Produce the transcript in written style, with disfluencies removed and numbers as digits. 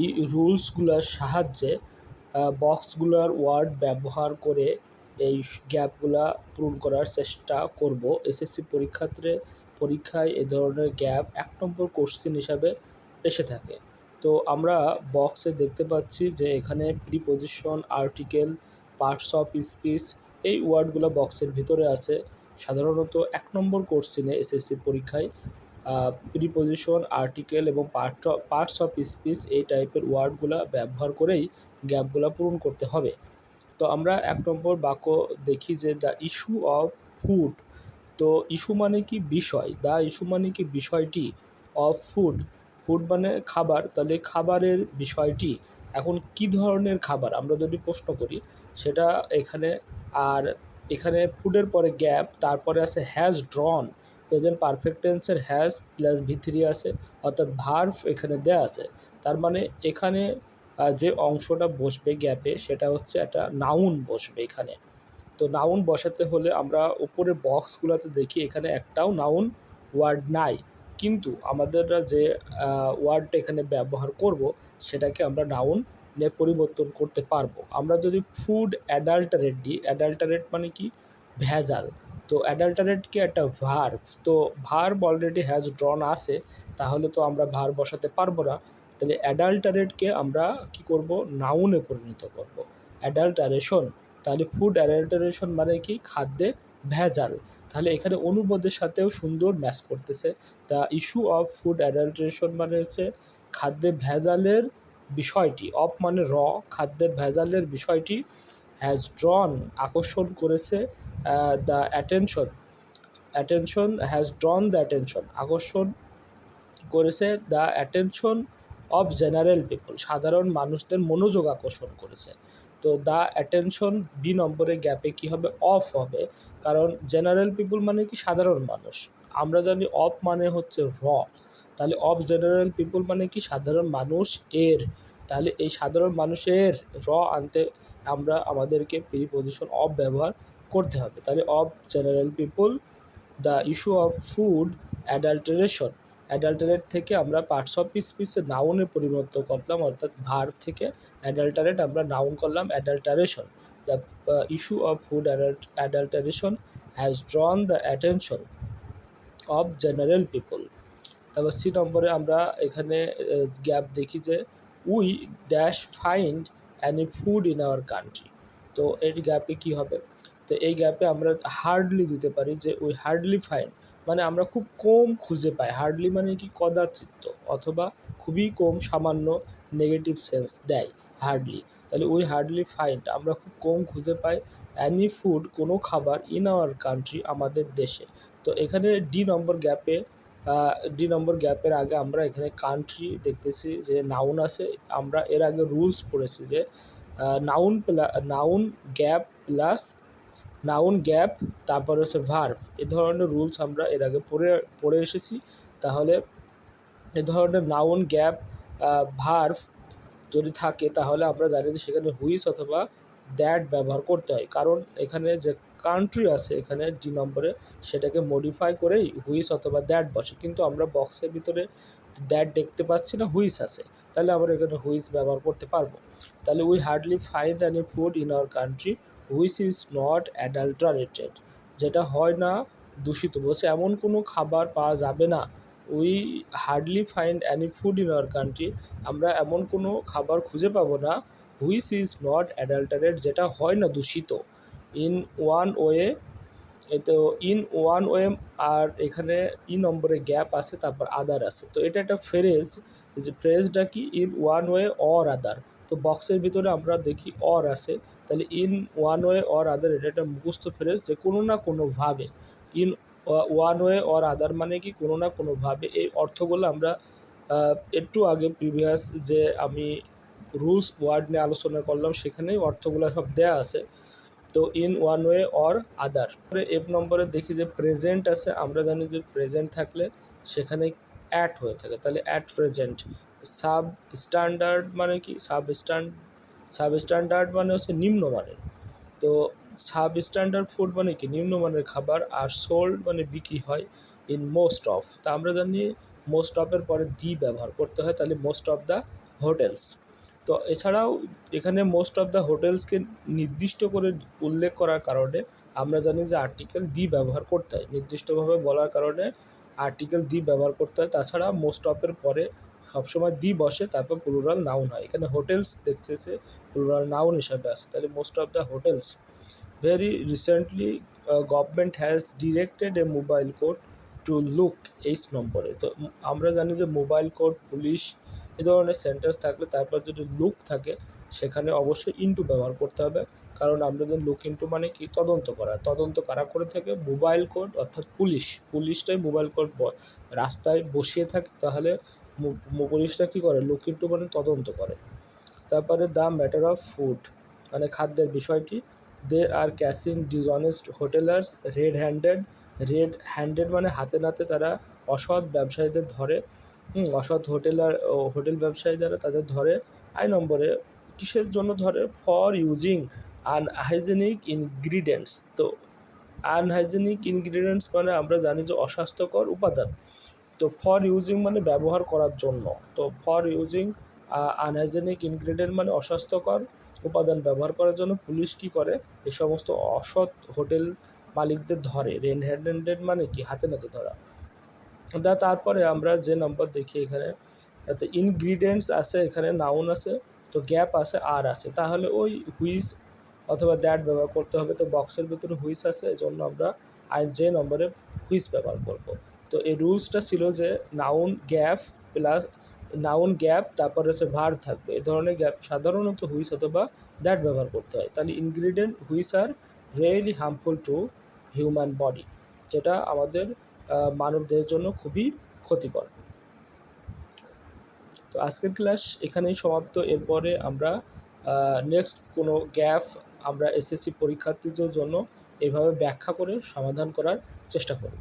এই রুলসগুলোর সাহায্যে বক্সগুলোর ওয়ার্ড ব্যবহার করে এই গ্যাপগুলা পূরণ করার চেষ্টা করব। এসএসসি পরীক্ষায় এ ধরনের গ্যাপ ১ নম্বর কোশ্চেন হিসাবে এসে থাকে। তো আমরা বক্সে দেখতে পাচ্ছি যে এখানে preposition, article, parts of speech এই ওয়ার্ডগুলো বক্সের ভিতরে আছে। সাধারণত ১ নম্বর কোশ্চেনে এসএসসি পরীক্ষায় প্রিপোজিশন, আর্টিকেল এবং পার্টস অফ স্পিচ এই টাইপের ওয়ার্ডগুলা ব্যবহার করেই গ্যাপগুলা পূরণ করতে হবে। তো আমরা ১ নম্বর বাক্য দেখি যে দ্য ইস্যু অফ ফুড। তো ইস্যু মানে কি বিষয়, দ্য ইস্যু মানে কি বিষয়টি, অফ ফুড, ফুড মানে খাবার, তাহলে খাবারের বিষয়টি। এখন কি ধরনের খাবার আমরা যদি প্রশ্ন করি সেটা এখানে, আর এখানে ফুডের পরে গ্যাপ, তারপরে আছে হ্যাজ ড্রন, প্রেজেন্ট পারফেক্ট টেন্সের হ্যাজ প্লাস V3 আছে, অর্থাৎ ভার্ব এখানে দেয়া আছে। তার মানে এখানে যে অংশটা বসবে গ্যাপে সেটা হচ্ছে একটা নাউন বসবে এখানে। তো নাউন বসাতে হলে আমরা উপরে বক্সগুলোতে দেখি এখানে একটাও নাউন ওয়ার্ড নাই, কিন্তু আমাদেররা যে ওয়ার্ডটা এখানে ব্যবহার করব সেটাকে আমরা নাউন নিয়ে পরিবর্তন করতে পারবো। আমরা যদি ফুড অ্যাডাল্টারেট দিই, অ্যাডাল্টারেট মানে কি ভেজাল, তো অ্যাডাল্টারেট কি একটা ভার্ব, তো ভার্ব অলরেডি হ্যাজ ড্রন আছে, তাহলে তো আমরা ভার্ব বসাতে পারবো না। তাহলে অ্যাডাল্টারেটকে আমরা কি করব, নাউনে পরিণত করব, অ্যাডাল্টারেশন। তাহলে ফুড অ্যাডাল্টারেশন মানে কি খাদ্যে ভেজাল, তাহলে এখানে অনুবাদের সাথেও সুন্দর ম্যাচ করতেছে। The issue of food adulteration মানে হচ্ছে খাদ্যে ভেজালের বিষয়টি, অফ মানে খাদ্যের ভেজালের বিষয়টি, হ্যাজ ড্রন আকর্ষণ করেছে, the attention has drawn the attention আকর্ষণ করেছে, the attention of general people সাধারণ মানুষদের মনোযোগ আকর্ষণ করেছে। তো দ্য অ্যাটেনশন বি নম্বরে গ্যাপে কি হবে, অফ হবে, কারণ জেনারেল পিপল মানে কি সাধারণ মানুষ, আমরা জানি অফ মানে হচ্ছে তাহলে অফ জেনারেল পিপল মানে কি সাধারণ মানুষ এর, তাহলে এই সাধারণ মানুষের আনতে আমরা আমাদেরকে প্রিপোজিশন অফ ব্যবহার করতে হবে। তাহলে of general people, the issue of food adulteration, adulterate থেকে আমরা পার্টস অফ স্পিচে নাউনে পরিবর্তন করলাম, অর্থাৎ ভার্ব থেকে অ্যাডাল্টারেট আমরা নাউন করলাম adulteration. The issue of food adulteration has drawn the attention of general people. তারপর সি নম্বরে আমরা এখানে গ্যাপ দেখি যে we dash find any food in our country. তো এর গ্যাপে কি হবে, তো এই গ্যাপে আমরা হার্ডলি দিতে পারি যে উই হার্ডলি ফাইন্ড, মানে আমরা খুব কম খুঁজে পাই, হার্ডলি মানে কি কদাচিৎ, অথবা খুবই কম, সামান্য নেগেটিভ সেন্স দেয় হার্ডলি। তাহলে উই হার্ডলি ফাইন্ড আমরা খুব কম খুঁজে পাই অ্যানি ফুড কোনো খাবার ইন আওয়ার কান্ট্রি আমাদের দেশে। তো এখানে ডি নম্বর গ্যাপের আগে আমরা এখানে কান্ট্রি দেখতেছি যে নাউন আছে, আমরা এর আগে রুলস পড়েছি যে noun gap plus noun gap তারপর হচ্ছে ভার্ব, এ ধরনের রুলস আমরা এর আগে পড়ে এসেছি। তাহলে এ ধরনের নাউন গ্যাপ ভার্ব যদি থাকে তাহলে আমরা জানি যে সেখানে হুইচ অথবা দ্যাট ব্যবহার করতে হয়, কারণ এখানে যে কান্ট্রি আছে এখানে ডি নম্বরে সেটাকে মডিফাই করেই হুইচ অথবা দ্যাট বসে, কিন্তু আমরা বক্সের ভিতরে দ্যাট দেখতে পাচ্ছি না, হুইচ আছে, তাহলে আমরা এখানে হুইচ ব্যবহার করতে পারবো। তাহলে we hardly find any food in our country which is not adulterated, যেটা হয় না দূষিত, বলছে এমন কোনো খাবার পাওয়া যাবে না। We hardly find any food in our country, আমরা এমন কোনো খাবার খুঁজে পাবো না হুইচ ইজ নট অ্যাডাল্টারেট, যেটা হয় না দূষিত, ইন ওয়ান ওয়ে। তো ইন ওয়ান ওয়ে, আর এখানে ই নম্বরে গ্যাপ আছে, তারপর আদার আছে। তো এটা একটা ফ্রেজ, যে ফ্রেজটা কি in one way or other, তো বক্সের ভিতরে আমরা দেখি অর আছে, তাহলে in one way or other এটা একটা মুখস্থ ফ্রেজ, যে কোনো না কোনোভাবে, in one way or other মানে কি কোনো না কোনোভাবে। এই অর্থগুলো আমরা একটু আগে প্রিভিয়াস যে আমি রুলস ওয়ার্ড নিয়ে আলোচনা করলাম সেখানেই অর্থগুলো সব দেয়া আছে। তো in one way or other. F নম্বরে দেখি যে প্রেজেন্ট আছে, আমরা জানি যে প্রেজেন্ট থাকলে সেখানে অ্যাট হয়ে থাকে, তাহলে অ্যাট প্রেজেন্ট। সাব স্ট্যান্ডার্ড মানে কি সাব স্ট্যান্ডার্ড মানে হচ্ছে নিম্নমানের, তো সাব স্ট্যান্ডার্ড ফুড মানে কি নিম্নমানের খাবার, আর সোল্ড মানে বিক্রি হয় ইন মোস্ট অফ, তা আমরা জানি মোস্ট অফের পরে দি ব্যবহার করতে হয়, তাহলে মোস্ট অফ দ্য হোটেলস। তো এছাড়াও এখানে মোস্ট অফ দ্য হোটেলসকে নির্দিষ্ট করে উল্লেখ করার কারণে আমরা জানি যে আর্টিকেল দি ব্যবহার করতে হয়, নির্দিষ্টভাবে বলার কারণে আর্টিকেল দি ব্যবহার করতে হয়। তাছাড়া মোস্ট অফের পরে সবসময় দি বসে, তারপর প্লুরাল নাউন হয়। এখানে হোটেলস দেখতেছে প্লুরাল নাউন হিসাবে আছে, তাহলে most of the hotels. Very recently government has directed A mobile code to look 8 নম্বরে। তো আমরা জানি যে মোবাইল কোড, পুলিশ এ ধরনের সেন্টেন্স থাকলে তারপর যদি লুক থাকে সেখানে অবশ্যই ইনটু ব্যবহার করতে হবে, কারণ আমরা জানি লুক ইনটু মানে কি, তদন্ত করা। তদন্ত কারা করে থাকে? মোবাইল কোড অর্থাৎ পুলিশটাই মোবাইল কোড রাস্তায় বসিয়ে থাকে, তাহলে পুলিশরা কী করে? লুক ইনটু মানে তদন্ত করে। তারপরে দ্য ম্যাটার অফ ফুড মানে খাদ্যের বিষয়টি। দে আর ক্যাচিং ডিসঅনেস্ট হোটেলার্স রেড হ্যান্ডেড মানে হাতে নাতে তারা অসৎ ব্যবসায়ীদের ধরে। অসৎ হোটেল ব্যবসায়ী যারা তাদের ধরে। 8 নম্বরে কিসের জন্য ধরে? For using unhygienic ingredients. তো আনহাইজেনিক ইনগ্রিডিয়েন্টস মানে আমরা জানি যে অস্বাস্থ্যকর উপাদান। তো ফর ইউজিং মানে ব্যবহার করার জন্য। তো ফর ইউজিং আনহাইজেনিক ইনগ্রিডিয়েন্ট মানে অস্বাস্থ্যকর উপাদান ব্যবহার করার জন্য পুলিশ কী করে? এই সমস্ত অসৎ হোটেল মালিকদের ধরে। রেড হ্যান্ডেড মানে কি? হাতে নাতে ধরা। তারপরে আমরা যে নাম্বার দেখি এখানে, এতে ইনগ্রিডিয়েন্টস আছে, এখানে নাউন আছে, তো গ্যাপ আছে, আর আছে, তাহলে ওই হুইচ অথবা দ্যাট ব্যবহার করতে হবে। তো বক্সের ভিতরে হুইচ আছে, এই জন্য আমরা যে নম্বরে হুইচ ব্যবহার করব। তো এই রুলসটা ছিল যে নাউন গ্যাপ তারপরে হচ্ছে ভার থাকবে, এই ধরনের গ্যাপ সাধারণত হুইচ অথবা দ্যাট ব্যবহার করতে হয়। তাহলে ingredient which are really harmful to human body, যেটা আমাদের মানবদেহের জন্য খুবই ক্ষতিকর। তো আজকের ক্লাস এখানেই সমাপ্ত। এরপরে আমরা নেক্সট কোনো গ্যাপ আমরা এসএসসি পরীক্ষার্থীদের জন্য এভাবে ব্যাখ্যা করে সমাধান করার চেষ্টা করব।